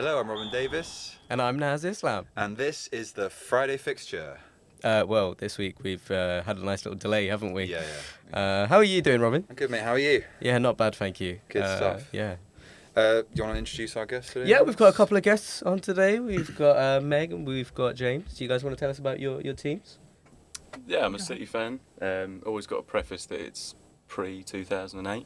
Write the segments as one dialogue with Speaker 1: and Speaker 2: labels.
Speaker 1: Hello, I'm Robin Davis.
Speaker 2: And I'm Naz Islam.
Speaker 1: And this is the Friday Fixture.
Speaker 2: Well, this week we've had a nice little delay, haven't we?
Speaker 1: Yeah.
Speaker 2: How are you doing, Robin?
Speaker 1: I'm good, mate. How are you?
Speaker 2: Yeah, not bad, thank you.
Speaker 1: Good stuff.
Speaker 2: Yeah.
Speaker 1: Do you want to introduce our guests today?
Speaker 2: Yeah, we've got a couple of guests on today. We've got Meg and we've got James. Do you guys want to tell us about your teams?
Speaker 3: Yeah, I'm a City fan. Always got to preface that it's pre-2008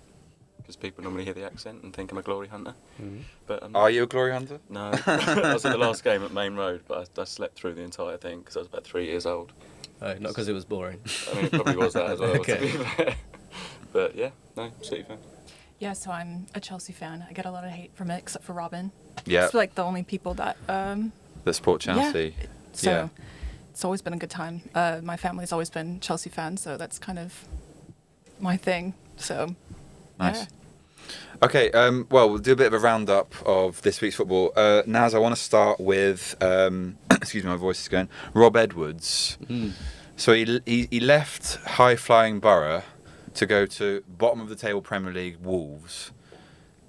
Speaker 3: because people normally hear the accent and think I'm a glory hunter.
Speaker 2: Mm-hmm.
Speaker 3: But
Speaker 1: Are you a glory hunter?
Speaker 3: No, I was at the last game at Main Road, but I slept through the entire thing because I was about 3 years old.
Speaker 2: Oh, not because it was boring.
Speaker 3: I mean, it probably was that as well,
Speaker 2: Okay.
Speaker 3: to be fair. But yeah, no, City fan.
Speaker 4: Yeah, so I'm a Chelsea fan. I get a lot of hate from it, except for Robin.
Speaker 1: Yeah.
Speaker 4: It's like the only people that.
Speaker 1: The sport Chelsea.
Speaker 4: Yeah. So it's always been a good time. My family's always been Chelsea fans, so that's kind of my thing. So.
Speaker 1: Nice.
Speaker 4: Yeah.
Speaker 1: Okay, well, we'll do a bit of a roundup of this week's football. Naz, I want to start with, excuse me, my voice is going, Rob Edwards. So he left high-flying Boro to go to bottom of the table Premier League Wolves.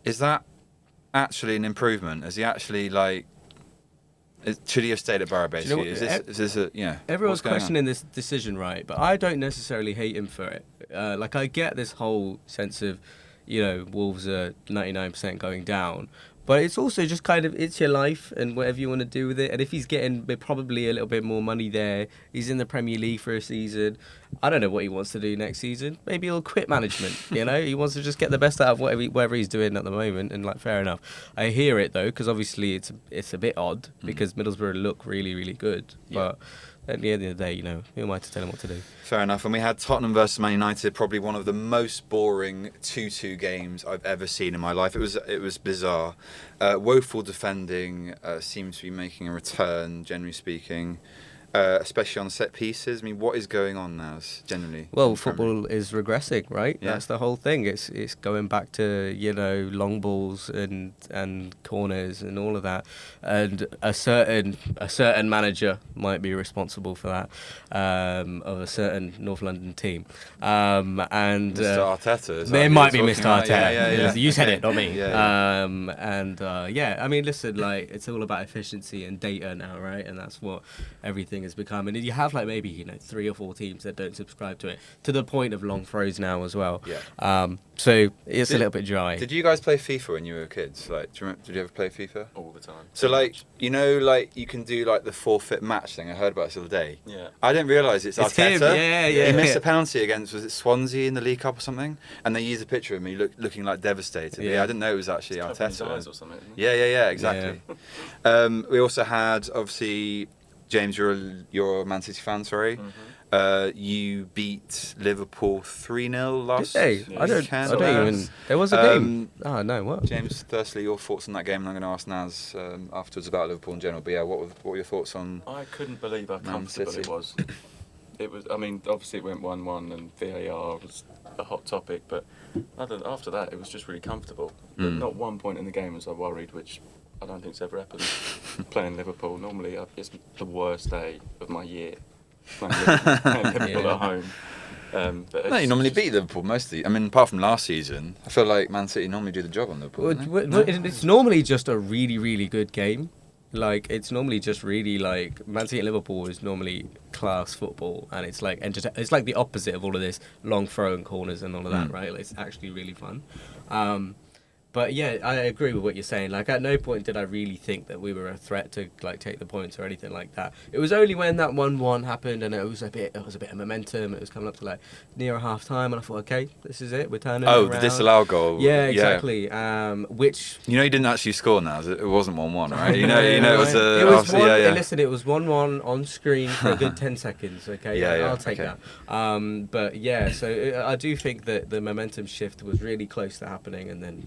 Speaker 1: Is that actually an improvement? Is he actually should he have stayed at Boro basically?
Speaker 2: Do you know
Speaker 1: Is this a
Speaker 2: Everyone's
Speaker 1: what's going on?
Speaker 2: questioning this decision, right? But I don't necessarily hate him for it. I get this whole sense of, Wolves are 99% going down. But it's also just kind of, it's your life and whatever you want to do with it. And if he's getting probably a little bit more money there, he's in the Premier League for a season. I don't know what he wants to do next season. Maybe he'll quit management, He wants to just get the best out of whatever he's doing at the moment. And, fair enough. I hear it, though, because obviously it's a bit odd because Middlesbrough look really, really good.
Speaker 1: Yeah.
Speaker 2: But at the end of the day, who am I to tell him what to do?
Speaker 1: Fair enough. And we had Tottenham versus Man United, probably one of the most boring 2-2 games I've ever seen in my life. It was bizarre. Woeful defending seems to be making a return, generally speaking, especially on set pieces. I mean, what is going on now, generally?
Speaker 2: Well, football is regressing, right?
Speaker 1: Yeah.
Speaker 2: That's the whole thing. It's going back to long balls and corners and all of that. And a certain manager might be responsible for that of a certain North London team. And
Speaker 1: Mr. Arteta. Is
Speaker 2: there
Speaker 1: that
Speaker 2: might be
Speaker 1: what
Speaker 2: Mr.
Speaker 1: you're talking about?
Speaker 2: Arteta.
Speaker 1: Yeah.
Speaker 2: You said it, not me.
Speaker 1: Yeah.
Speaker 2: I mean, listen, it's all about efficiency and data now, right? And that's what everything has become. And you have maybe 3 or 4 teams that don't subscribe to it, to the point of long throws now as well.
Speaker 1: Yeah.
Speaker 2: So it's a little bit dry.
Speaker 1: Did you guys play FIFA when you were kids? Did you ever play FIFA?
Speaker 3: All the time.
Speaker 1: So you can do the forfeit match thing. I heard about this the other day.
Speaker 3: Yeah.
Speaker 1: I didn't realise it's Arteta.
Speaker 2: him. Yeah.
Speaker 1: He missed a penalty against, was it Swansea in the League Cup or something? And they used a picture of me looking devastated.
Speaker 2: Yeah.
Speaker 1: I didn't know it was actually
Speaker 3: It's covered in
Speaker 1: Arteta.
Speaker 3: dyes or something, isn't it?
Speaker 1: Yeah, exactly. We also had, obviously, James, you're a Man City fan, sorry.
Speaker 3: Mm-hmm.
Speaker 1: You beat Liverpool 3-0 last
Speaker 2: Did they?
Speaker 3: Yeah.
Speaker 2: I don't even. There was a game. Oh no, what?
Speaker 1: James, firstly, your thoughts on that game, and I'm going to ask Naz afterwards about Liverpool in general. But yeah, what were your thoughts on?
Speaker 3: I couldn't believe how
Speaker 1: Man
Speaker 3: comfortable
Speaker 1: City.
Speaker 3: it was. It was. I mean, obviously it went 1-1, and VAR was a hot topic. But after that, it was just really comfortable. But not one point in the game was I worried, which I don't think's ever happened. Playing Liverpool, normally it's the worst day of my year. Playing Liverpool at home. But
Speaker 1: No, you normally beat Liverpool mostly. I mean, apart from last season, I feel like Man City normally do the job on Liverpool. don't they?
Speaker 2: It's normally just a really, really good game. It's normally just really Man City and Liverpool is normally class football, and it's it's the opposite of all of this long throw and corners and all of that, right? It's actually really fun. But yeah, I agree with what you're saying. At no point did I really think that we were a threat to take the points or anything like that. It was only when that 1-1 happened and it was a bit of momentum. It was coming up to near half time, and I thought, okay, this is it. We're turning.
Speaker 1: Oh,
Speaker 2: it
Speaker 1: the
Speaker 2: around.
Speaker 1: disallowed goal.
Speaker 2: Yeah, exactly. Which
Speaker 1: you didn't actually score now. It wasn't 1-1, right?
Speaker 2: It was
Speaker 1: obviously, yeah.
Speaker 2: Listen, it was 1-1 on screen for a good 10 seconds. Okay,
Speaker 1: Yeah,
Speaker 2: I'll take that. But yeah, so I do think that the momentum shift was really close to happening, and then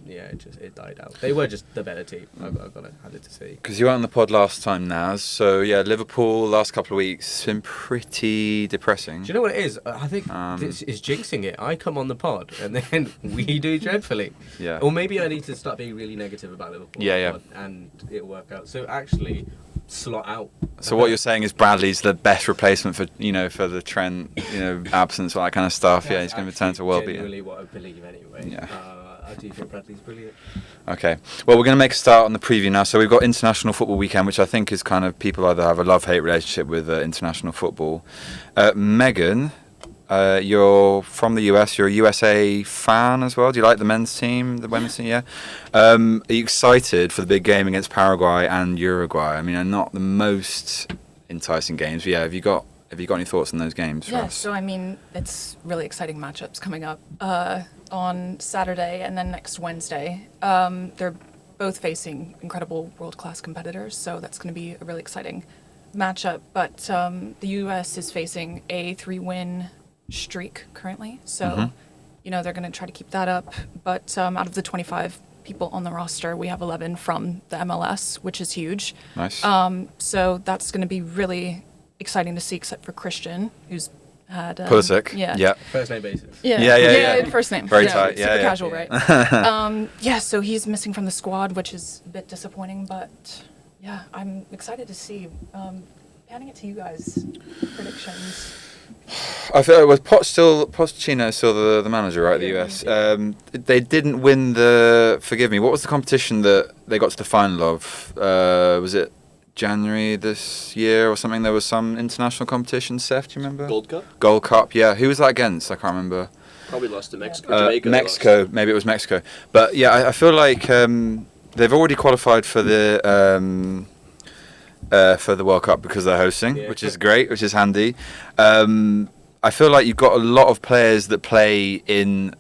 Speaker 2: it died out. They were just the better team. I've got to hand it to see.
Speaker 1: Because you were on the pod last time, Naz. So yeah, Liverpool last couple of weeks has been pretty depressing.
Speaker 2: Do you know what it is? I think this is jinxing it. I come on the pod and then we do dreadfully.
Speaker 1: Yeah.
Speaker 2: Or maybe I need to start being really negative about Liverpool.
Speaker 1: Yeah.
Speaker 2: And it'll work out. So actually, slot out.
Speaker 1: So what you're saying is Bradley's the best replacement for for the Trent absence, all that kind of stuff.
Speaker 2: That's
Speaker 1: he's going to return to well beaten.
Speaker 2: Genuinely what I believe anyway.
Speaker 1: Yeah.
Speaker 2: I do think Bradley's brilliant.
Speaker 1: Okay. Well, we're going to make a start on the preview now. So we've got International Football Weekend, which I think is kind of people either have a love-hate relationship with international football. Megan, you're from the US. You're a USA fan as well. Do you like the men's team, the women's team? Yeah. Are you excited for the big game against Paraguay and Uruguay? I mean, they're not the most enticing games. But yeah, have you got any thoughts on those games? For
Speaker 4: Yeah,
Speaker 1: us?
Speaker 4: so I mean, it's really exciting matchups coming up on Saturday and then next Wednesday. They're both facing incredible world-class competitors, so that's going to be a really exciting matchup. But the U.S. is facing a 3-win streak currently, so they're going to try to keep that up. But out of the 25 people on the roster, we have 11 from the MLS, which is huge.
Speaker 1: Nice.
Speaker 4: So that's going to be really exciting to see, except for Christian, who's had
Speaker 1: Pulisic.
Speaker 4: Yeah.
Speaker 2: First name basis.
Speaker 1: Yeah.
Speaker 4: First name.
Speaker 1: Very tight.
Speaker 4: Super
Speaker 1: Yeah.
Speaker 4: casual, right? So he's missing from the squad, which is a bit disappointing. But yeah, I'm excited to see. Handing it to you guys. Predictions.
Speaker 1: I feel was Pochettino still the manager, right? The US. They didn't win the. Forgive me. What was the competition that they got to the final of? Was it January this year or something? There was some international competition. Seth, do you remember? Gold Cup. Yeah. Who was that against? I can't remember.
Speaker 5: Probably lost to Mexico.
Speaker 1: Mexico. Maybe it was Mexico. But yeah, I feel like they've already qualified for the World Cup because they're hosting, which is great, which is handy. I feel like you've got a lot of players that play in,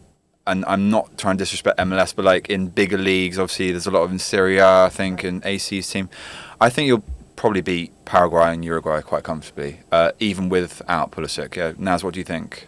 Speaker 1: and I'm not trying to disrespect MLS, but like in bigger leagues. Obviously, there's a lot of in Serie A, I think, and AC's team. I think you'll probably beat Paraguay and Uruguay quite comfortably, even without Pulisic. Yeah, Naz, what do you think?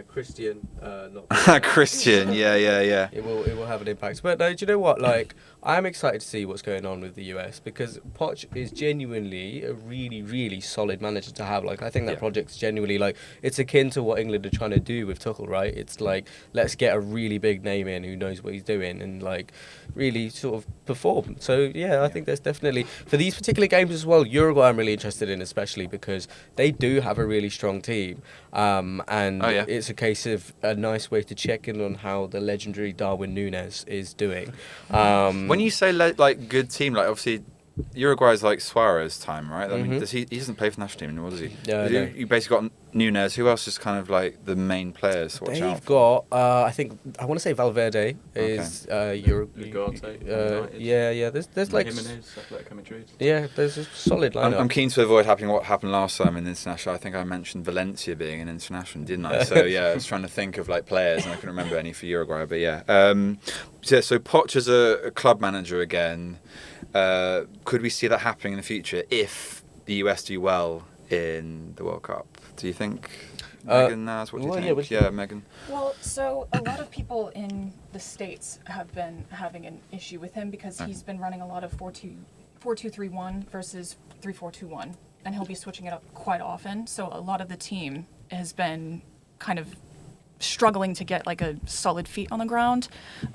Speaker 2: Christian, not
Speaker 1: Christian. Yeah.
Speaker 2: It will have an impact. But no, do you know what? Like, I'm excited to see what's going on with the US because Poch is genuinely a really, really solid manager to have. Like, I think that project's genuinely, like, it's akin to what England are trying to do with Tuchel, right? It's like, let's get a really big name in who knows what he's doing and, like, really sort of perform. So, yeah, I think there's definitely, for these particular games as well, Uruguay I'm really interested in, especially because they do have a really strong team. And it's a case of a nice way to check in on how the legendary Darwin Núñez is doing.
Speaker 1: When you say like good team, like obviously Uruguay's like Suarez time, right? I mean, he doesn't play for the national team anymore, does he?
Speaker 2: No.
Speaker 1: You basically got Núñez. Who else is kind of like the main players to watch out?
Speaker 2: They've got, I want to say Valverde is
Speaker 3: Ugarte,
Speaker 2: yeah. There's like
Speaker 3: Jimenez, Atletico Madrid.
Speaker 2: Yeah, there's a solid lineup.
Speaker 1: I'm keen to avoid happening what happened last time in international. I think I mentioned Valencia being an international, didn't I? So yeah, I was trying to think of like players, and I couldn't remember any for Uruguay. But yeah, so Poch as a club manager again. Could we see that happening in the future if the US do well in the World Cup? Do you think? Megan, Naz, what do you think? Yeah, Megan.
Speaker 4: Well, so a lot of people in the States have been having an issue with him because he's been running a lot of 4-2-3-1 versus 3-4-2-1, and he'll be switching it up quite often. So a lot of the team has been kind of struggling to get like a solid feet on the ground.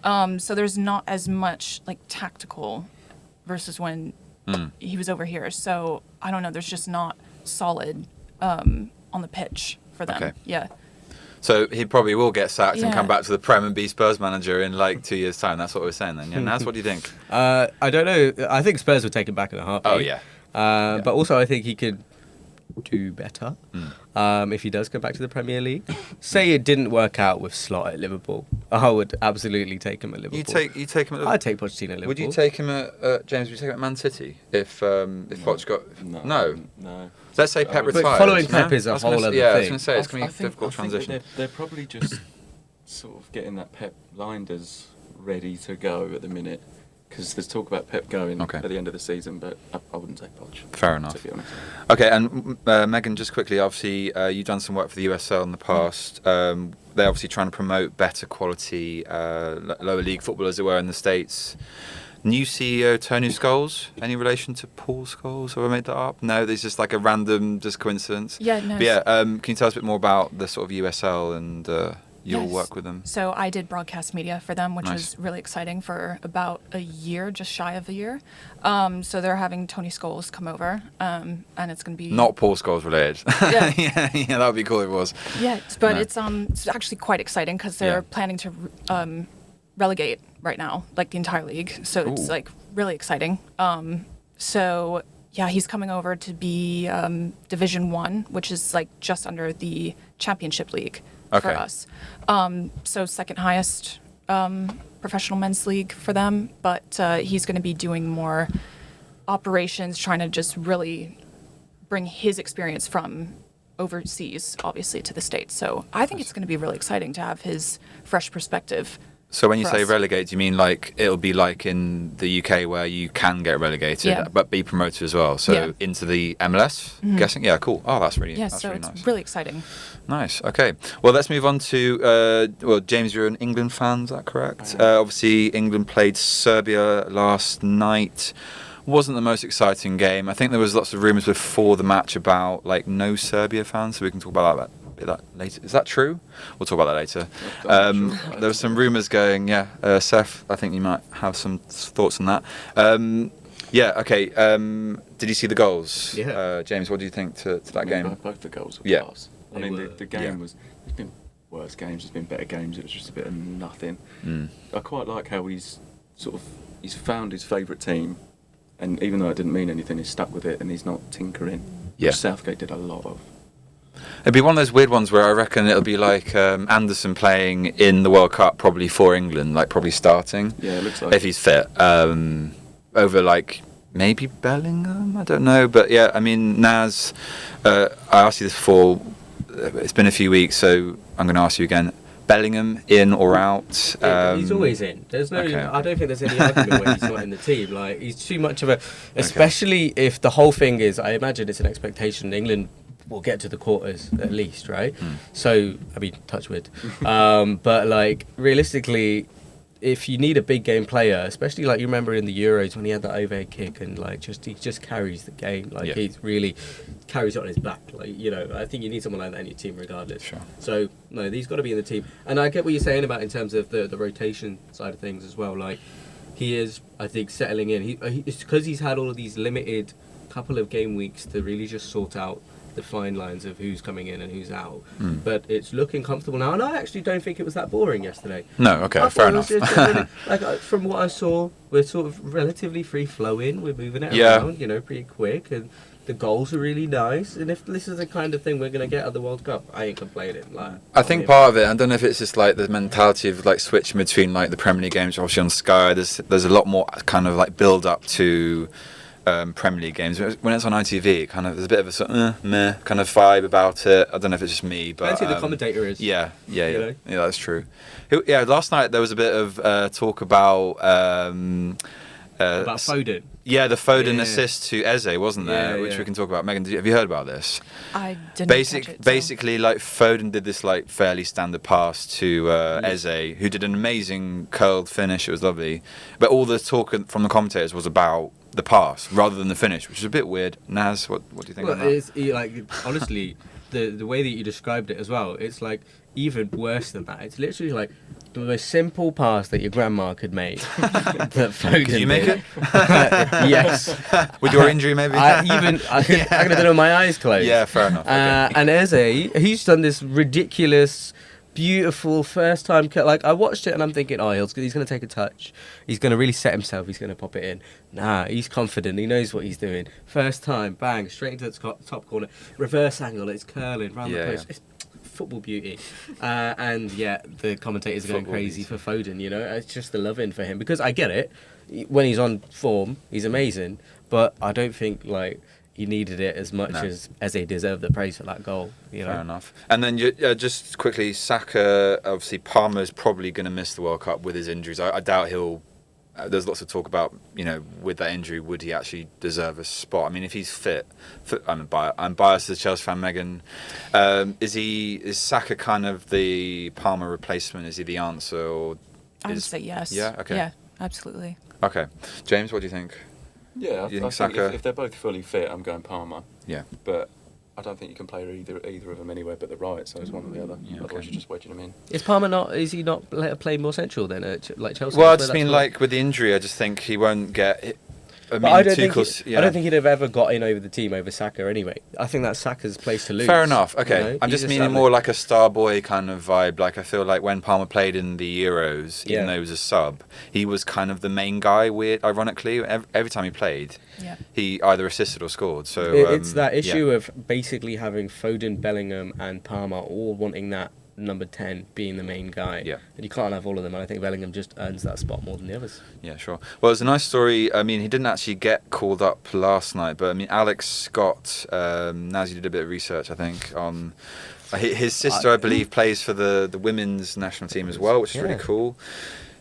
Speaker 4: So there's not as much like tactical versus when he was over here. So I don't know. There's just not solid on the pitch for them.
Speaker 1: Okay.
Speaker 4: Yeah.
Speaker 1: So he probably will get sacked and come back to the Prem and be Spurs manager in like 2 years' time. That's what we're saying then. Yeah, Naz, what do you think?
Speaker 2: I don't know. I think Spurs would take him back in a heartbeat.
Speaker 1: Oh yeah.
Speaker 2: But also I think he could do better if he does go back to the Premier League. Say it didn't work out with Slot at Liverpool, I would absolutely take him at Liverpool.
Speaker 1: You take him at
Speaker 2: I'd take Pochettino at Liverpool.
Speaker 1: Would you take him at James? Would you take him at Man City if Poch got no? Let's say Pep retires.
Speaker 2: But following Pep is a whole other thing.
Speaker 1: Yeah, I was going to say it's going to be a difficult transition.
Speaker 3: They're probably just sort of getting that Pep blinders ready to go at the minute. Because there's talk about Pep going at the end of the season, but I wouldn't take Poch.
Speaker 1: Fair enough.
Speaker 3: To be honest.
Speaker 1: Okay, and Megan, just quickly, obviously, you've done some work for the USL in the past. They're obviously trying to promote better quality lower league football, as it were, in the States. New CEO, Tony Scholes. Any relation to Paul Scholes? Have I made that up? No, there's just like a random coincidence.
Speaker 4: Yeah, no.
Speaker 1: But yeah, can you tell us a bit more about the sort of USL and your work with them?
Speaker 4: So I did broadcast media for them, which was really exciting for about a year, just shy of a year. So they're having Tony Scholes come over, and it's going to be...
Speaker 1: Not Paul Scholes related.
Speaker 4: Yeah.
Speaker 1: yeah, that would be cool if it was.
Speaker 4: Yeah, but it's actually quite exciting because they're planning to relegate right now, like the entire league. So it's
Speaker 1: Ooh.
Speaker 4: like really exciting. So yeah, he's coming over to be Division 1, which is like just under the Championship League for
Speaker 1: Okay.
Speaker 4: us. So second highest professional men's league for them, but he's going to be doing more operations, trying to just really bring his experience from overseas, obviously, to the States. So I think it's going to be really exciting to have his fresh perspective.
Speaker 1: So when you
Speaker 4: for
Speaker 1: say
Speaker 4: us.
Speaker 1: relegate, do you mean like it'll be like in the UK where you can get relegated,
Speaker 4: Yeah.
Speaker 1: but be promoted as well? So
Speaker 4: Yeah.
Speaker 1: into the MLS, guessing? Yeah, cool. Oh, that's really,
Speaker 4: Yeah,
Speaker 1: that's
Speaker 4: so
Speaker 1: really
Speaker 4: it's
Speaker 1: nice.
Speaker 4: really exciting.
Speaker 1: Nice. Okay. Well, let's move on to well, James, you're an England fan, is that correct?
Speaker 3: I am.
Speaker 1: Obviously, England played Serbia last night. Wasn't the most exciting game. I think there was lots of rumours before the match about like no Serbia fans, so we can talk about that later. Is that true? We'll talk about that later.
Speaker 3: I'm not sure.
Speaker 1: There were some rumours going. Yeah, Seth, I think you might have some thoughts on that. Yeah. Okay. Did you see the goals?
Speaker 2: Yeah.
Speaker 1: James, what do you think to that game?
Speaker 3: Both the goals were
Speaker 1: Yeah.
Speaker 3: class. I
Speaker 2: They
Speaker 3: mean,
Speaker 2: were.
Speaker 3: the game
Speaker 1: Yeah.
Speaker 3: was. There's been worse games. There's been better games. It was just a bit of nothing.
Speaker 1: Mm.
Speaker 3: I quite like how he's found his favourite team, and even though it didn't mean anything, he's stuck with it and he's not tinkering.
Speaker 1: Yeah.
Speaker 3: Which Southgate did a lot of.
Speaker 1: It'd be one of those weird ones where I reckon it'll be like Anderson playing in the World Cup, probably for England, like probably starting
Speaker 3: Yeah, it looks like.
Speaker 1: if he's fit. Over like maybe Bellingham, I don't know, but yeah, I mean Naz. I asked you this before. It's been a few weeks, so I'm going to ask you again. Bellingham in or out?
Speaker 2: Yeah, he's always in. There's no.
Speaker 1: okay.
Speaker 2: I don't think there's any argument where he's not in the team. Like he's too much of a. Especially if the whole thing is, I imagine it's an expectation. England will get to the quarters at least, right? So I mean, touch wood. But like realistically, if you need a big game player, especially like you remember in the Euros when he had that overhead kick and like he just carries the game. Like
Speaker 1: Yeah.
Speaker 2: he really carries it on his back. Like I think you need someone like that in your team regardless.
Speaker 1: Sure.
Speaker 2: So no, he's got to be in the team. And I get what you're saying about in terms of the rotation side of things as well. Like he is, I think, settling in. It's because he's had all of these limited couple of game weeks to really just sort out the fine lines of who's coming in and who's out. But it's looking comfortable now, and I actually don't think it was that boring yesterday.
Speaker 1: No, okay,
Speaker 2: I
Speaker 1: fair
Speaker 2: thought it was
Speaker 1: enough.
Speaker 2: just really, from what I saw, we're sort of relatively free flowing. We're moving it
Speaker 1: Yeah.
Speaker 2: around, pretty quick, and the goals are really nice. And if this is the kind of thing we're going to get at the World Cup, I ain't complaining.
Speaker 1: I think part of it, I don't know if it's just like the mentality of like switching between like the Premier League games, obviously on Sky. There's a lot more kind of like build up to Premier League games. When it's on ITV, kind of there's a bit of a sort of meh kind of vibe about it. I don't know if it's just me, but
Speaker 2: Fancy the commentator is.
Speaker 1: Yeah,
Speaker 2: You know?
Speaker 1: that's true. Yeah, last night there was a bit of talk about.
Speaker 2: About Foden.
Speaker 1: Yeah, the Foden
Speaker 2: Yeah.
Speaker 1: assist to Eze, wasn't there?
Speaker 2: Yeah,
Speaker 1: Which
Speaker 2: yeah.
Speaker 1: we can talk about. Megan, have you heard about this?
Speaker 4: I didn't catch it. So.
Speaker 1: Basically, like Foden did this like fairly standard pass to Eze, who did an amazing curled finish. It was lovely, but all the talk from the commentators was about the pass rather than the finish, which is a bit weird. Naz, what do you think
Speaker 2: Well,
Speaker 1: of that?
Speaker 2: it's like honestly, the way that you described it as well, it's like even worse than that. It's literally like the most simple pass that your grandma could make. That Foden
Speaker 1: Could you make
Speaker 2: did.
Speaker 1: it?
Speaker 2: Yes.
Speaker 1: With your injury, maybe?
Speaker 2: I could have done it with my eyes closed.
Speaker 1: Yeah, fair enough. Okay.
Speaker 2: And Eze, he's done this ridiculous, beautiful first time cut. Like I watched it and I'm thinking, oh, he's going to take a touch. He's going to really set himself. He's going to pop it in. Nah, he's confident. He knows what he's doing. First time, bang, straight into the top corner. Reverse angle. It's curling round
Speaker 1: Yeah,
Speaker 2: the post.
Speaker 1: yeah.
Speaker 2: It's football beauty. And yeah, the commentators are going
Speaker 3: Football
Speaker 2: crazy
Speaker 3: beauty.
Speaker 2: for Foden. It's just the loving for him because I get it. When he's on form, he's amazing. But I don't think like he needed it as much
Speaker 1: No.
Speaker 2: as he deserved the praise for that goal.
Speaker 1: Fair enough. And then just quickly, Saka, obviously Palmer's probably going to miss the World Cup with his injuries. I doubt he'll. There's lots of talk about, with that injury, would he actually deserve a spot? I mean, if he's fit, I'm biased as a Chelsea fan, Megan. Is Saka kind of the Palmer replacement? Is he the answer? Or
Speaker 4: I would say yes.
Speaker 1: Yeah? Okay.
Speaker 4: Yeah, absolutely.
Speaker 1: Okay. James, what do you think?
Speaker 3: Yeah,
Speaker 1: You
Speaker 3: I
Speaker 1: think
Speaker 3: think
Speaker 1: Saka-
Speaker 3: if they're both fully fit, I'm going Palmer.
Speaker 1: Yeah.
Speaker 3: But I don't think you can play either of them anywhere but the right, so it's one or the other.
Speaker 1: Yeah,
Speaker 3: Otherwise,
Speaker 1: okay.
Speaker 3: you're just wedging them in.
Speaker 2: Is Palmer not? Is he not playing more central then, like Chelsea?
Speaker 1: Well, I
Speaker 2: That's
Speaker 1: just
Speaker 2: where
Speaker 1: mean
Speaker 2: that's
Speaker 1: like with the injury, I just think he won't get. I mean,
Speaker 2: But I don't think
Speaker 1: Tuchel's-
Speaker 2: I don't think he'd have ever got in over the team over Saka anyway. I think that's Saka's place to lose.
Speaker 1: Fair enough. Okay,
Speaker 2: you know?
Speaker 1: I'm
Speaker 2: He's
Speaker 1: just
Speaker 2: a
Speaker 1: meaning
Speaker 2: Salah.
Speaker 1: more like a star boy kind of vibe. Like I feel like when Palmer played in the Euros, even
Speaker 2: Yeah.
Speaker 1: though he was a sub, he was kind of the main guy. Weird, ironically, every time he played,
Speaker 4: Yeah.
Speaker 1: he either assisted or scored. So
Speaker 2: It's that issue
Speaker 1: yeah.
Speaker 2: of basically having Foden, Bellingham, and Palmer all wanting that number 10 being the main guy.
Speaker 1: Yeah.
Speaker 2: And you can't have all of them. And I think Bellingham just earns that spot more than the others.
Speaker 1: Yeah, sure. Well, it's a nice story. I mean, he didn't actually get called up last night, but I mean, Alex Scott, Nazi did a bit of research, I think, on his sister, I believe, plays for the women's national team as well, which is really
Speaker 2: Yeah.
Speaker 1: cool.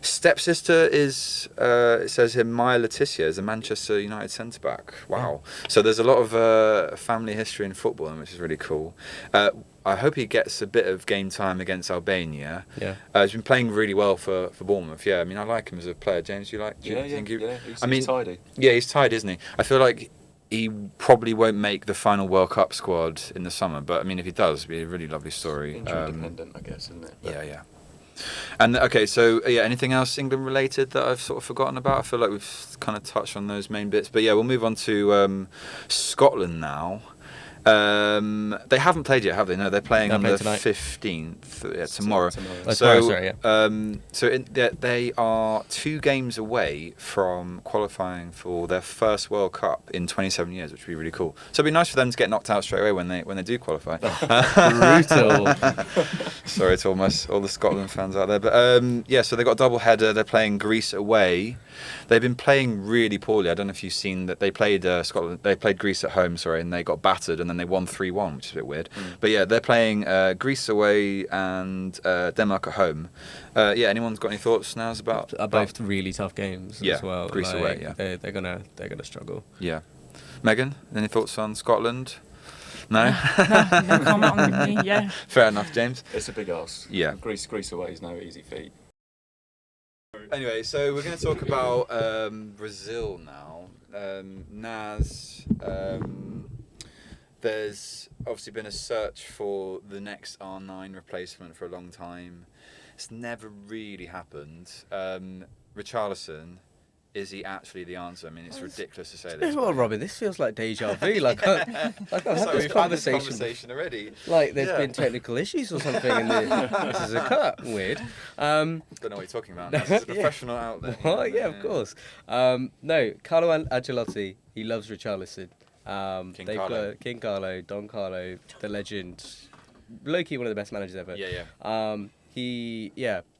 Speaker 1: Stepsister is, it says here, Maya Letizia is a Manchester United centre back. Wow. So there's a lot of family history in football, which is really cool. I hope he gets a bit of game time against Albania.
Speaker 2: Yeah.
Speaker 1: He's been playing really well for Bournemouth. Yeah, I mean, I like him as a player. James, do you think
Speaker 3: He's tidy.
Speaker 1: Yeah, he's tied, isn't he? I feel like he probably won't make the final World Cup squad in the summer, but I mean, if he does, it'd be a really lovely story.
Speaker 3: Injury dependent, I guess, isn't it? But
Speaker 1: Yeah. And okay, so yeah, anything else England related that I've sort of forgotten about? I feel like we've kind of touched on those main bits, but yeah, we'll move on to Scotland now. They haven't played yet, have they? No, they're playing
Speaker 2: They'll
Speaker 1: on
Speaker 2: play
Speaker 1: the
Speaker 2: tonight.
Speaker 1: 15th, tomorrow.
Speaker 2: Oh,
Speaker 1: So,
Speaker 2: tomorrow, sorry,
Speaker 1: they are 2 games away from qualifying for their first World Cup in 27 years, which would be really cool. So it'd be nice for them to get knocked out straight away when they do qualify.
Speaker 2: Brutal.
Speaker 1: Sorry to all the Scotland fans out there, but yeah, so they got a double header. They're playing Greece away. They've been playing really poorly. I don't know if you've seen that they played Scotland. They played Greece at home, sorry, and they got battered, and then they won 3-1, which is a bit weird. But yeah, they're playing Greece away and Denmark at home. Yeah, anyone's got any thoughts now about?
Speaker 2: Are both really tough games
Speaker 1: Yeah,
Speaker 2: as well.
Speaker 1: Greece away, yeah.
Speaker 2: They're gonna struggle.
Speaker 1: Yeah, Megan, any thoughts on Scotland? No.
Speaker 4: No comment on me. Yeah.
Speaker 1: Fair enough, James.
Speaker 3: it's a big ask.
Speaker 1: Yeah.
Speaker 3: Greece away is no easy feat.
Speaker 1: Anyway, so we're going to talk about Brazil now. Naz, there's obviously been a search for the next R9 replacement for a long time. It's never really happened. Richarlison, is he actually the answer? I mean, it's ridiculous to say this.
Speaker 2: Well, Robin, this feels like deja vu. Like I've had this conversation
Speaker 1: already.
Speaker 2: like there's
Speaker 1: Yeah.
Speaker 2: been technical issues or something, and this is a cut. Weird.
Speaker 1: Don't know what you're talking about. This is a professional outlet.
Speaker 2: Well, yeah, of course. No, Carlo Ancelotti, he loves Richarlison.
Speaker 1: King
Speaker 2: They've
Speaker 1: Carlo.
Speaker 2: got King Carlo, Don Carlo, the legend, low-key one of the best managers ever.
Speaker 1: Yeah.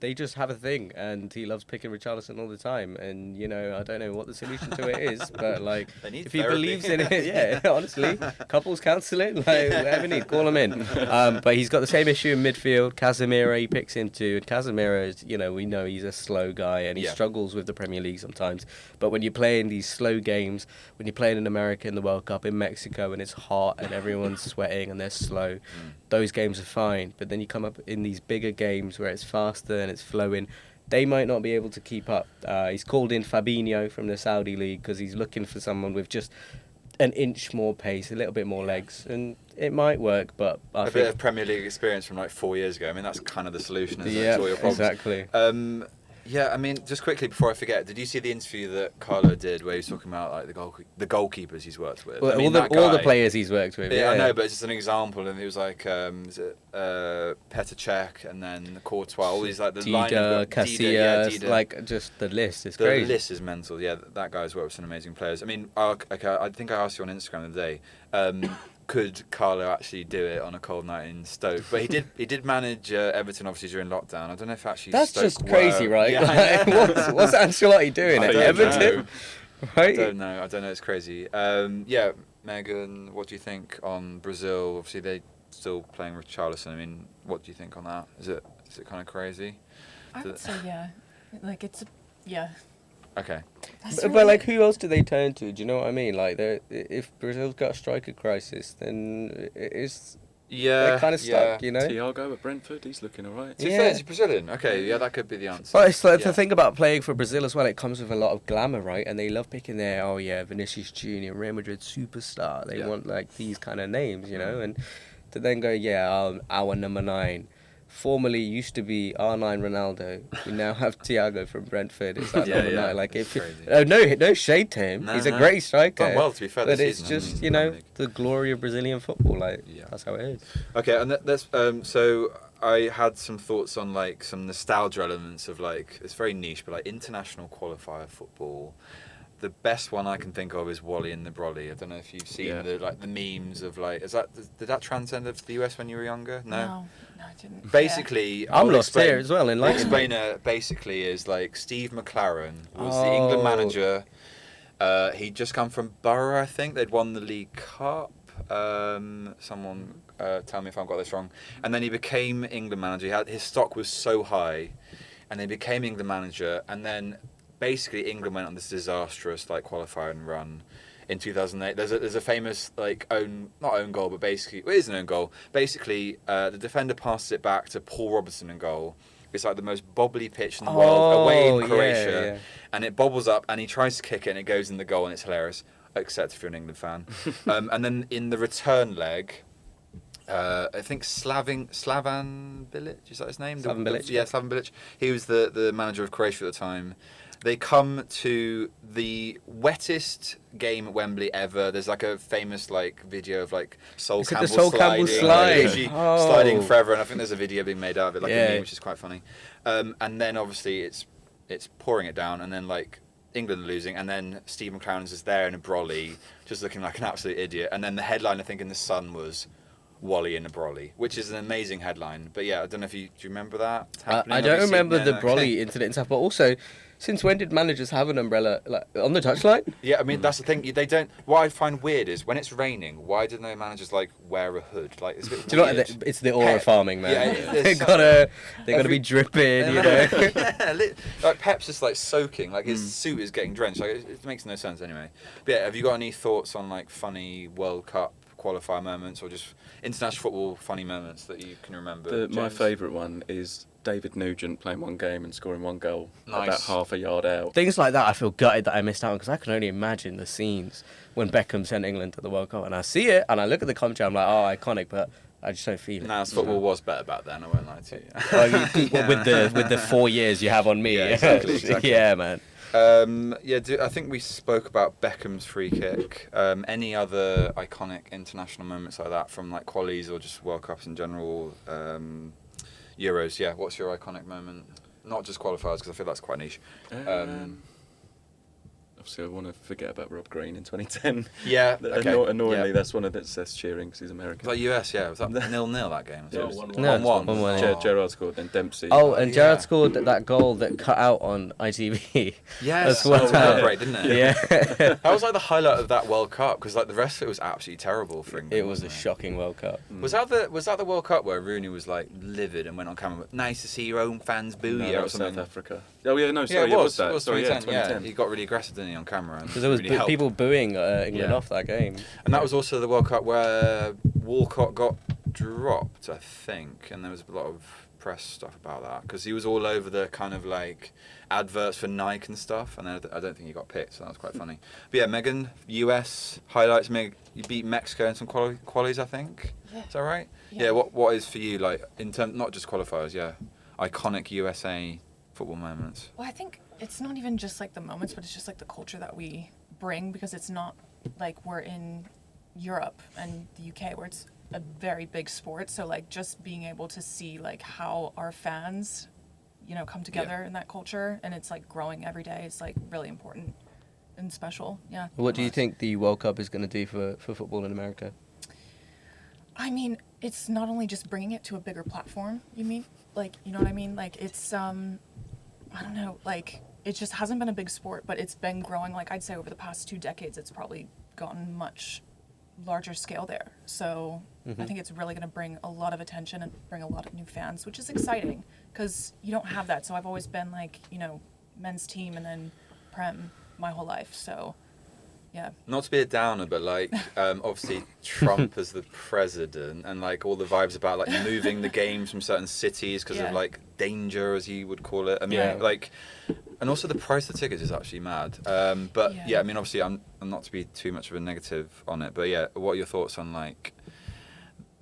Speaker 2: They just have a thing, and he loves picking Richarlison all the time. And I don't know what the solution to it is, but like,
Speaker 1: They need
Speaker 2: if he
Speaker 1: therapy.
Speaker 2: believes in it, yeah, honestly, couples counselling, like whatever need, call him in. But he's got the same issue in midfield. Casemiro, he picks into, and Casemiro is, we know he's a slow guy, and he
Speaker 1: Yeah.
Speaker 2: struggles with the Premier League sometimes. But when you're playing these slow games, when you're playing in America in the World Cup, in Mexico, and it's hot and everyone's sweating and they're slow, those games are fine. But then you come up in these bigger games where it's faster and it's flowing, they might not be able to keep up. He's called in Fabinho from the Saudi League because he's looking for someone with just an inch more pace, a little bit more legs, and it might work, but I
Speaker 1: A
Speaker 2: think...
Speaker 1: bit of Premier League experience from like 4 years ago. I mean, that's kind of the solution, isn't it, to all your problems?
Speaker 2: Exactly.
Speaker 1: Yeah, I mean, just quickly before I forget, did you see the interview that Carlo did where he was talking about like the goalkeepers he's worked with?
Speaker 2: Well,
Speaker 1: I mean,
Speaker 2: all the players he's worked with.
Speaker 1: Yeah, I know, but it's just an example, and it was like, is it Petr Cech and then Courtois? All these like the line
Speaker 2: Dida,
Speaker 1: of
Speaker 2: Casillas,
Speaker 1: Dida.
Speaker 2: like just the list is
Speaker 1: The
Speaker 2: crazy.
Speaker 1: list is mental. Yeah, that guy's worked with some amazing players. I mean, okay, I think I asked you on Instagram the other day. Could Carlo actually do it on a cold night in Stoke? But he did manage Everton obviously during lockdown. I don't know if actually
Speaker 2: That's
Speaker 1: Stoke
Speaker 2: just crazy,
Speaker 1: were-
Speaker 2: right?
Speaker 1: Yeah,
Speaker 2: Like, what's Ancelotti doing
Speaker 1: I
Speaker 2: at
Speaker 1: don't
Speaker 2: Everton?
Speaker 1: know.
Speaker 2: Right?
Speaker 1: I don't know. It's crazy. Yeah, Megan, what do you think on Brazil? Obviously, they still playing with Richarlison. I mean, what do you think on that? Is it kind of crazy?
Speaker 4: I would say yeah. Like yeah.
Speaker 1: Okay.
Speaker 2: But like, who else do they turn to? Do you know what I mean? Like, if Brazil's got a striker crisis, then it's
Speaker 1: Yeah.
Speaker 2: they're kind of stuck, you know.
Speaker 3: Thiago at Brentford, he's looking alright.
Speaker 1: To be
Speaker 2: Yeah.
Speaker 1: fair, is he Brazilian? Okay, yeah, that could be the answer.
Speaker 2: Well, it's like
Speaker 1: Yeah.
Speaker 2: the thing about playing for Brazil as well. It comes with a lot of glamour, right? And they love picking their Vinicius Junior, Real Madrid superstar. They
Speaker 1: Yeah.
Speaker 2: want like these kind of names, you know. And to then go, our number 9, formerly used to be R9 Ronaldo. We now have Thiago from Brentford. It's like
Speaker 1: Yeah,
Speaker 2: number
Speaker 1: yeah.
Speaker 2: 9. Like
Speaker 1: It's
Speaker 2: if
Speaker 1: crazy.
Speaker 2: no shade to him.
Speaker 1: No,
Speaker 2: He's a
Speaker 1: no.
Speaker 2: great striker.
Speaker 1: Done well, to be fair,
Speaker 2: But
Speaker 1: this
Speaker 2: it's
Speaker 1: season,
Speaker 2: just
Speaker 1: in the Premier League.
Speaker 2: the glory of Brazilian football. Like
Speaker 1: Yeah.
Speaker 2: that's how it is.
Speaker 1: Okay, and that's so I had some thoughts on like some nostalgia elements of like it's very niche, but like international qualifier football. The best one I can think of is Wally and the Brolly. I don't know if you've seen the memes of like did that transcend to the US when you were younger?
Speaker 4: No, I didn't.
Speaker 1: Basically,
Speaker 2: I'm
Speaker 1: I'll
Speaker 2: lost
Speaker 1: explain-
Speaker 2: here as well.
Speaker 1: I'll
Speaker 2: Enlighten me.
Speaker 1: explain it. Basically, is like Steve McLaren was the England manager. He'd just come from Boro, I think. They'd won the League Cup. Someone tell me if I've got this wrong. And then he became England manager. His stock was so high, and they became England manager. And then basically England went on this disastrous like qualifying run in 2008. There's a famous like not own goal, but basically it is an own goal. Basically, the defender passes it back to Paul Robertson in goal. It's like the most bobbly pitch in the world, away in Croatia, and it bobbles up, and he tries to kick it, and it goes in the goal, and it's hilarious, except if you're an England fan. And then in the return leg, I think Slavan Bilic, is that his name?
Speaker 2: Slaven Bilic.
Speaker 1: Yeah, Slaven Bilic. He was the manager of Croatia at the time. They come to the wettest game at Wembley ever. There's like a famous like video of like Sol
Speaker 2: Is it the
Speaker 1: Campbell
Speaker 2: Sol
Speaker 1: sliding,
Speaker 2: Campbell slide?
Speaker 1: literally
Speaker 2: Oh.
Speaker 1: sliding forever, and I think there's a video being made out of it, like a
Speaker 2: Yeah.
Speaker 1: meme, which is quite funny. And then obviously it's pouring it down, and then like England losing, and then Steve McLaren's just there in a brolly, just looking like an absolute idiot. And then the headline I think in the Sun was Wally in a brolly, which is an amazing headline. But yeah, I don't know if do you remember that happening?
Speaker 2: I
Speaker 1: Have
Speaker 2: don't
Speaker 1: you seen
Speaker 2: remember
Speaker 1: it?
Speaker 2: the
Speaker 1: Okay.
Speaker 2: brolly incident and stuff, but also, since when did managers have an umbrella like on the touchline?
Speaker 1: Yeah, I mean that's the thing. They don't. What I find weird is when it's raining, why do no managers like wear a hood? Like it's a bit
Speaker 2: Do you know
Speaker 1: weird.
Speaker 2: what? It's the aura
Speaker 1: Pep.
Speaker 2: farming, man.
Speaker 1: Yeah,
Speaker 2: they
Speaker 1: there's
Speaker 2: gotta be
Speaker 1: every-
Speaker 2: dripping, you know.
Speaker 1: Yeah, like Pep's just like soaking, like his suit is getting drenched. Like it makes no sense anyway. But yeah, have you got any thoughts on like funny World Cup qualifier moments or just international football funny moments that you can remember?
Speaker 3: My
Speaker 1: James?
Speaker 3: favourite one is David Nugent playing one game and scoring one goal
Speaker 1: Nice.
Speaker 3: about half a yard out.
Speaker 2: Things like that, I feel gutted that I missed out on because I can only imagine the scenes when Beckham sent England to the World Cup, and I see it and I look at the commentary, I'm like, oh, iconic, but I just don't feel it.
Speaker 1: Nah, football was better back then. I won't lie to you.
Speaker 2: With the 4 years you have on me,
Speaker 1: Yeah, exactly.
Speaker 2: yeah, man.
Speaker 1: I think we spoke about Beckham's free kick. Any other iconic international moments like that from like qualies or just World Cups in general? Euros, yeah. What's your iconic moment? Not just qualifiers, because I feel that's quite niche.
Speaker 3: Obviously, I want to forget about Rob Green in 2010.
Speaker 1: Yeah, okay.
Speaker 3: Annoyingly,
Speaker 1: Yeah.
Speaker 3: that's one of that's cheering because he's American.
Speaker 1: Was that US? Yeah, was that 0-0 that game?
Speaker 3: Yeah,
Speaker 1: Was it?
Speaker 3: 1-1.
Speaker 2: No,
Speaker 1: 1-1.
Speaker 2: 1-1.
Speaker 3: Gerrard scored, then Dempsey.
Speaker 2: Oh, and Gerrard
Speaker 1: yeah.
Speaker 2: scored that goal that cut out on ITV.
Speaker 1: Yes,
Speaker 2: As well.
Speaker 1: that was great, didn't it?
Speaker 2: Yeah.
Speaker 1: That was like the highlight of that World Cup because like the rest of it was absolutely terrible for England.
Speaker 2: It was a
Speaker 1: wasn't
Speaker 2: shocking World Cup.
Speaker 1: Was that the World Cup where Rooney was like livid and went on camera? Nice to see your own fans boo
Speaker 3: No,
Speaker 1: you
Speaker 3: that
Speaker 1: or
Speaker 3: was
Speaker 1: something.
Speaker 3: South Africa. Oh yeah, no,
Speaker 1: Yeah,
Speaker 3: sorry,
Speaker 1: it was.
Speaker 3: that.
Speaker 1: It was
Speaker 3: Sorry,
Speaker 1: 2010.
Speaker 3: yeah,
Speaker 1: Yeah,
Speaker 3: 2010.
Speaker 1: he got really aggressive, didn't he, on camera? and
Speaker 2: Because there was
Speaker 1: really helped.
Speaker 2: people booing England
Speaker 1: Yeah.
Speaker 2: off that game.
Speaker 1: And that was also the World Cup where Walcott got dropped, I think, and there was a lot of press stuff about that because he was all over the kind of like adverts for Nike and stuff, and then I don't think he got picked, so that was quite funny. But yeah, Megan, US highlights. You beat Mexico in some qualies, I think.
Speaker 4: Yeah.
Speaker 1: Is that right?
Speaker 4: Yeah.
Speaker 1: Yeah. What is for you like in terms not just qualifiers? Yeah, iconic USA football moments.
Speaker 4: Well, I think it's not even just like the moments, but it's just like the culture that we bring because it's not like we're in Europe and the UK where it's a very big sport. So like just being able to see like how our fans, come together in that culture and it's like growing every day is like really important and special. Yeah.
Speaker 2: What do you think the World Cup is going to do for football in America?
Speaker 4: I mean, it's not only just bringing it to a bigger platform, you mean? Like, you know what I mean? Like, it's, I don't know, like, it just hasn't been a big sport, but it's been growing. Like, I'd say over the past 2 decades, it's probably gotten much larger scale there. So I think it's really going to bring a lot of attention and bring a lot of new fans, which is exciting because you don't have that. So I've always been like, men's team and then Prem my whole life. So, yeah.
Speaker 1: Not to be a downer, but like obviously Trump as the president and like all the vibes about like moving the games from certain cities because
Speaker 4: Yeah.
Speaker 1: of like danger, as he would call it. I mean,
Speaker 2: Yeah.
Speaker 1: like, and also the price of tickets is actually mad. But
Speaker 4: Yeah.
Speaker 1: yeah, I mean, obviously, I'm not to be too much of a negative on it, but yeah, what are your thoughts on like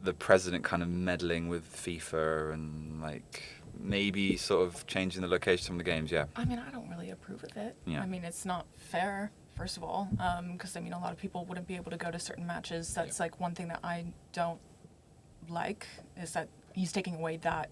Speaker 1: the president kind of meddling with FIFA and like maybe sort of changing the location of some of the games. Yeah.
Speaker 4: I mean, I don't really approve of it.
Speaker 1: Yeah.
Speaker 4: I mean, it's not fair, first of all, because I mean, a lot of people wouldn't be able to go to certain matches. That's like one thing that I don't like, is that he's taking away that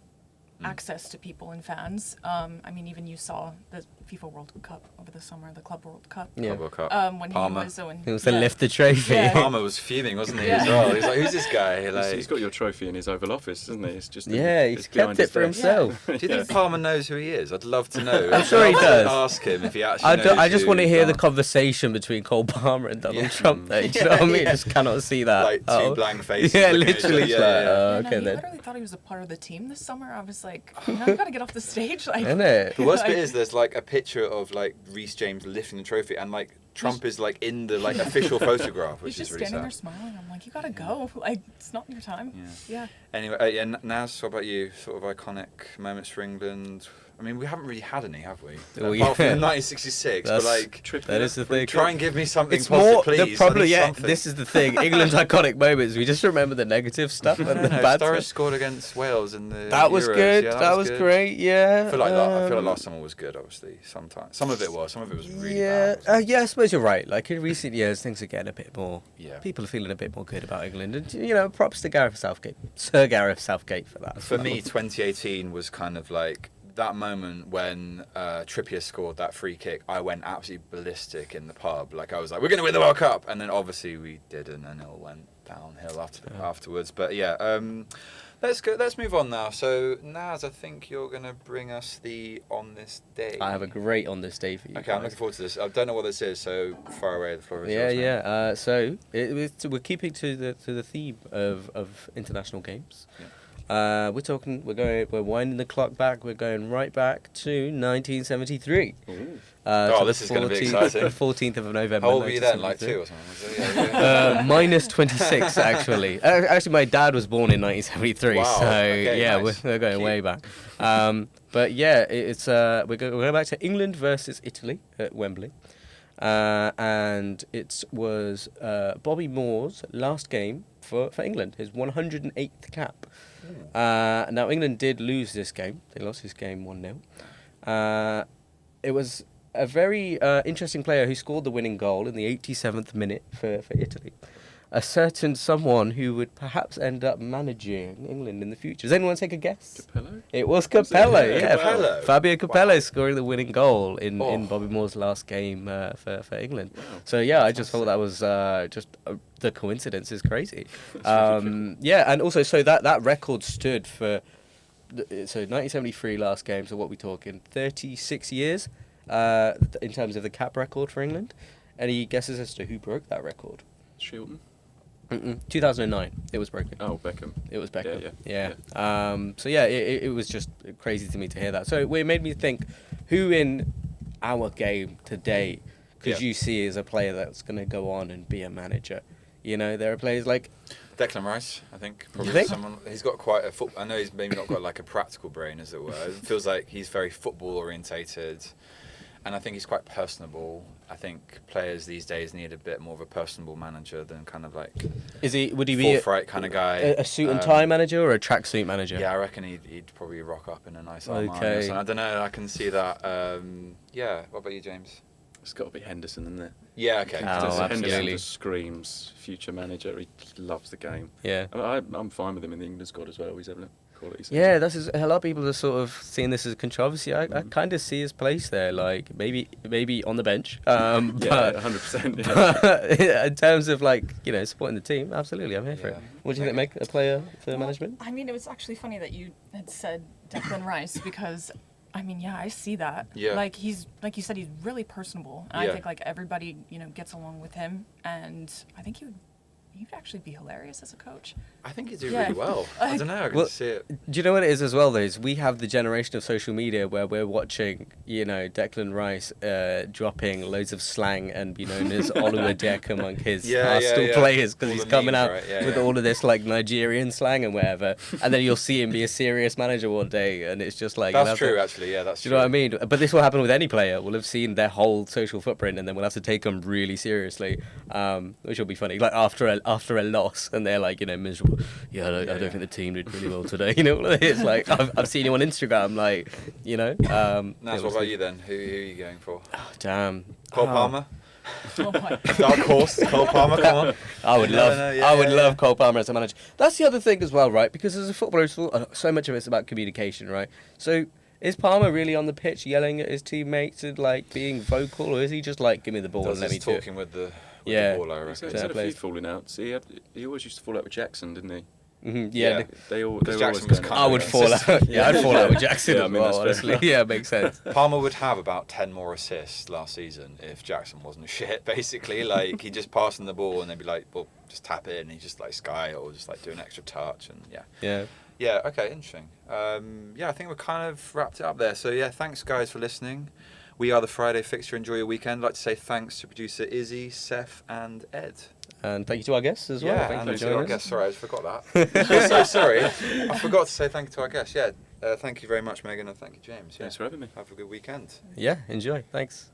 Speaker 4: access to people and fans. I mean, even you saw the FIFA World Cup over the summer, the Club World Cup.
Speaker 2: Yeah.
Speaker 1: World Cup.
Speaker 4: When
Speaker 1: Palmer.
Speaker 4: he was so
Speaker 2: He was to lift the trophy.
Speaker 4: Yeah.
Speaker 1: Palmer was fuming, wasn't he,
Speaker 4: Yeah.
Speaker 1: as well? He's like, who's this guy? Like,
Speaker 3: He's got your trophy in his Oval Office, isn't he? It's just
Speaker 2: Yeah,
Speaker 3: it's
Speaker 2: he's
Speaker 3: behind
Speaker 2: kept it
Speaker 3: his
Speaker 2: for
Speaker 3: desk.
Speaker 2: himself.
Speaker 1: do you think Palmer knows who he is? I'd love to know.
Speaker 2: I'm sure he
Speaker 1: I'd love to
Speaker 2: does.
Speaker 1: Ask him if he actually knows
Speaker 2: I just
Speaker 1: who
Speaker 2: want to hear the
Speaker 1: Palmer-
Speaker 2: conversation between Cole Palmer and Donald
Speaker 1: Yeah.
Speaker 2: Trump. Though, do you know what I mean? I just cannot see that.
Speaker 1: Like two blank faces.
Speaker 2: Yeah,
Speaker 1: looking at each other.
Speaker 2: literally.
Speaker 1: Yeah,
Speaker 2: like,
Speaker 1: yeah, yeah.
Speaker 2: oh,
Speaker 4: Yeah,
Speaker 2: okay
Speaker 4: no, he
Speaker 2: then.
Speaker 4: literally thought he was a part of the team this summer. I was like, you gotta get off the stage. Like,
Speaker 2: Isn't it?
Speaker 1: The worst bit is there's like a picture of like Reece James lifting the trophy, and like Trump is like in the like official photograph, which
Speaker 4: he's
Speaker 1: is
Speaker 4: just
Speaker 1: really
Speaker 4: standing there
Speaker 1: sad.
Speaker 4: smiling. I'm like, you gotta go. Like, it's not your time. Yeah.
Speaker 1: Anyway, yeah, Naz, what about you? Sort of iconic moments for England. I mean, we haven't really had any, have we?
Speaker 2: Well,
Speaker 1: Apart from
Speaker 2: yeah.
Speaker 1: the 1966, but
Speaker 2: That's-
Speaker 1: like,
Speaker 2: That is the thing.
Speaker 1: try and give me something
Speaker 2: It's
Speaker 1: positive,
Speaker 2: more
Speaker 1: please.
Speaker 2: the problem.
Speaker 1: I need
Speaker 2: Yeah,
Speaker 1: something.
Speaker 2: this is the thing. England's iconic moments. We just remember the negative stuff and the bad
Speaker 1: Sturridge
Speaker 2: stuff.
Speaker 1: scored against Wales in the
Speaker 2: That was
Speaker 1: Euros.
Speaker 2: good.
Speaker 1: Yeah,
Speaker 2: that was
Speaker 1: good.
Speaker 2: great. Yeah.
Speaker 1: I feel like last summer was good. Obviously, sometimes some of it was really
Speaker 2: yeah,
Speaker 1: bad.
Speaker 2: yeah. I suppose you're right. Like in recent years, things are getting a bit more.
Speaker 1: Yeah.
Speaker 2: People are feeling a bit more good about England, and you know, props to Gareth Southgate, Sir Gareth Southgate, for that. as
Speaker 1: For
Speaker 2: well.
Speaker 1: me, 2018 was kind of like that moment when Trippier scored that free kick. I went absolutely ballistic in the pub. Like I was like, we're going to win the World Cup, and then obviously we didn't, and it all went downhill afterwards. But yeah, let's go. Let's move on now. So Naz, I think you're going to bring us the On This Day.
Speaker 2: I have a great on this day for you.
Speaker 1: Okay, I'm
Speaker 2: guys.
Speaker 1: looking forward to this. I don't know what this is, so far away. The floor is
Speaker 2: Yeah,
Speaker 1: yours, mate.
Speaker 2: yeah. So we're keeping to the theme of international games.
Speaker 1: Yeah.
Speaker 2: We're winding the clock back. We're going right back to 1973.
Speaker 3: Ooh.
Speaker 1: Oh,
Speaker 2: to
Speaker 1: this
Speaker 2: the
Speaker 1: is gonna be
Speaker 2: 14th
Speaker 1: exciting.
Speaker 2: The 14th of November.
Speaker 1: How old were you then? Like
Speaker 2: 1973.
Speaker 1: 2 or something? Was it? Yeah.
Speaker 2: Minus 26, actually. Actually, my dad was born in 1973,
Speaker 1: Wow,
Speaker 2: so
Speaker 1: okay,
Speaker 2: yeah,
Speaker 1: nice.
Speaker 2: we're going
Speaker 1: Cute.
Speaker 2: way back. But yeah, it's we're going back to England versus Italy at Wembley, and it was Bobby Moore's last game for England, his 108th cap. Now England did lose this game; they lost this game 1-0. It was a very interesting player who scored the winning goal in the 87th minute for Italy. A certain someone who would perhaps end up managing England in the future. Does anyone take a guess?
Speaker 3: Capello?
Speaker 2: It was Capello,
Speaker 3: Yeah,
Speaker 2: yeah.
Speaker 1: Capello.
Speaker 2: Fabio Capello
Speaker 1: Wow.
Speaker 2: scoring the winning goal in
Speaker 1: Oh.
Speaker 2: Bobby Moore's last game for England.
Speaker 3: Wow.
Speaker 2: So yeah, I just thought that was the coincidence is crazy.
Speaker 3: That's really
Speaker 2: Yeah, and also so that record stood for so 1973 last game. So what we talking 36 years in terms of the cap record for England. Any guesses as to who broke that record?
Speaker 3: Shilton?
Speaker 2: 2009. It was broken.
Speaker 3: Oh, Beckham.
Speaker 2: It was Beckham.
Speaker 3: Yeah.
Speaker 2: So yeah, it was just crazy to me to hear that. So it made me think, who in our game today could
Speaker 1: Yeah.
Speaker 2: you see as a player that's going to go on and be a manager? You know, there are players like
Speaker 1: Declan Rice, I think. Probably
Speaker 2: think?
Speaker 1: someone. He's got quite a I know he's maybe not got like a practical brain, as it were. It feels like he's very football orientated, and I think he's quite personable. I think players these days need a bit more of a personable manager than kind of like full
Speaker 2: would he be
Speaker 1: fright kind of guy.
Speaker 2: a suit and tie manager or a tracksuit manager?
Speaker 1: Yeah, I reckon he'd probably rock up in a nice Armani.
Speaker 2: Okay.
Speaker 1: Or something. I don't know. I can see that. Yeah. What about you, James?
Speaker 3: It's got to be Henderson, isn't it?
Speaker 1: Yeah. Okay.
Speaker 2: Oh,
Speaker 3: Henderson
Speaker 2: absolutely.
Speaker 3: just screams future manager. He just loves the game.
Speaker 2: Yeah.
Speaker 3: I'm fine with him in the England squad as well. He's having a quality season.
Speaker 2: Yeah, a lot of people are sort of seeing this as a controversy. I kind of see his place there, like maybe on the bench.
Speaker 3: Yeah,
Speaker 2: But
Speaker 3: 100%. Yeah.
Speaker 2: but in terms of like supporting the team, absolutely, I'm here for it.
Speaker 1: Yeah.
Speaker 2: What do you think, make a player for management?
Speaker 4: I mean, it was actually funny that you had said Declan Rice because, I mean, yeah, I see that.
Speaker 1: Yeah.
Speaker 4: Like like you said, he's really personable, and
Speaker 1: Yeah.
Speaker 4: I think like everybody gets along with him, and I think he'd actually be hilarious as a coach.
Speaker 1: I think he'd do
Speaker 4: Yeah.
Speaker 1: really well. I don't know. I can
Speaker 2: Well,
Speaker 1: see it.
Speaker 2: Do you know what it is as well, though? Is we have the generation of social media where we're watching, Declan Rice dropping loads of slang and be known as Oluwadek among his Arsenal players because
Speaker 1: All
Speaker 2: he's
Speaker 1: the
Speaker 2: coming
Speaker 1: memes,
Speaker 2: out
Speaker 1: right? Yeah,
Speaker 2: with
Speaker 1: yeah.
Speaker 2: all of this like Nigerian slang and whatever, and then you'll see him be a serious manager one day, and it's just like
Speaker 1: That's true, actually. Yeah, that's
Speaker 2: Do
Speaker 1: true.
Speaker 2: you know what I mean? But this will happen with any player. We'll have seen their whole social footprint, and then we'll have to take them really seriously, which will be funny. Like after after a loss, and they're like, miserable. Yeah, I don't think the team did really well today. It's like I've seen you on Instagram, like,
Speaker 1: Naz, what about you then? Who are you going for?
Speaker 2: Oh, damn.
Speaker 1: Cole Palmer?
Speaker 4: Oh my.
Speaker 1: Dark horse, Cole Palmer, come on.
Speaker 2: I would love Cole Palmer as a manager. That's the other thing as well, right? Because as a footballer, so much of it's about communication, right? So is Palmer really on the pitch yelling at his teammates and like being vocal, or is he just like, give me the ball and let me do it?
Speaker 1: Talking with the ball, I reckon.
Speaker 3: He's had a few falling outs. He always used to fall out with Jackson, didn't he?
Speaker 2: Mm-hmm, yeah.
Speaker 3: They all
Speaker 1: Jackson
Speaker 3: always
Speaker 1: was
Speaker 3: going
Speaker 1: kind
Speaker 2: I
Speaker 1: of
Speaker 2: would fall out. Yeah, I'd fall out with Jackson
Speaker 3: Yeah, I
Speaker 2: as
Speaker 3: mean,
Speaker 2: well,
Speaker 3: that's fair
Speaker 2: honestly. Yeah, makes sense.
Speaker 1: Palmer would have about 10 more assists last season if Jackson wasn't a shit, basically. Like, he'd just pass him the ball and they'd be like, well, just tap it, and he'd just like sky it or just like do an extra touch, and
Speaker 2: Yeah.
Speaker 1: Yeah, okay, interesting. I think we're kind of wrapped it up there. So yeah, thanks guys for listening. We are the Friday Fixture. Enjoy your weekend. I'd like to say thanks to producer Izzy, Seth and Ed.
Speaker 2: And thank you to our guests as well.
Speaker 1: Yeah,
Speaker 2: Thank
Speaker 1: and
Speaker 2: you for
Speaker 1: to our
Speaker 2: joining us.
Speaker 1: guests. Sorry, I just forgot that. I'm so sorry. I forgot to say thank you to our guests. Yeah, thank you very much, Megan, and thank you, James. Yeah.
Speaker 3: Thanks for having me.
Speaker 1: Have a good weekend.
Speaker 2: Yeah, enjoy. Thanks.